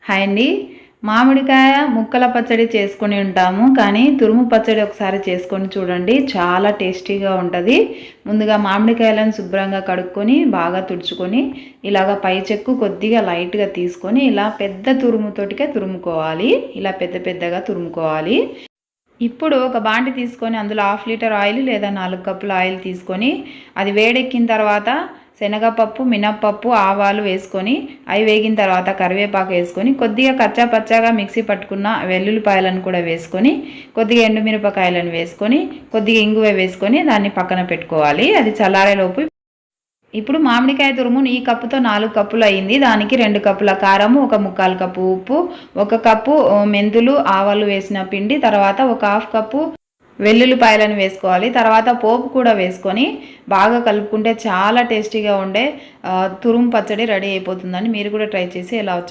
Hi అండి. మామిడికాయ ముక్కల పచ్చడి చేసుకొని ఉంటాము. కానీ తురుము పచ్చడి ఒకసారి చేసుకొని చూడండి. చాలా టేస్టీగా ఉంటది. ముందుగా మామిడికాయలను శుభ్రంగా కడుక్కొని, బాగా తుడుచుకొని, ఇలాగ పై చెక్కు కొద్దిగా లైట్‌గా తీసుకొని, ఇలా పెద్ద తురుముతోటికే తురుముకోవాలి. ఇలా పెద్ద పెద్దగా తురుముకోవాలి. ఇప్పుడు ఒక బాండి తీసుకొని అందులో 1/2 లీటర్ ఆయిల్ లేదా 4 కప్పుల ఆయిల్ తీసుకొని, అది వేడెక్కిన తర్వాత శనగపప్పు, మినప్పప్పు, ఆవాలు వేసుకొని, అవి వేగిన తర్వాత కరివేపాకు వేసుకొని, కొద్దిగా కచ్చా పచ్చాగా మిక్సీ పట్టుకున్న వెల్లుల్లిపాయలను కూడా వేసుకొని, కొద్దిగా ఎండుమిరపకాయలను వేసుకొని, కొద్దిగా ఇంగువ వేసుకొని దాన్ని పక్కన పెట్టుకోవాలి. అది చల్లారేలోపు ఇప్పుడు మామిడికాయ తురుము ఈ కప్పుతో 4 కప్పులు అయింది. దానికి 2 కప్పుల కారము, ఒక 3/4 కప్పు ఉప్పు, 1 కప్పు మెంతులు, ఆవాలు వేసిన పిండి, తర్వాత ఒక 1/2 కప్పు వెల్లుల్లిపాయలను వేసుకోవాలి. తర్వాత పోపు కూడా వేసుకొని బాగా కలుపుకుంటే చాలా టేస్టీగా ఉండే తురుము పచ్చడి రెడీ అయిపోతుందండి. మీరు కూడా ట్రై చేసి ఎలా వచ్చింది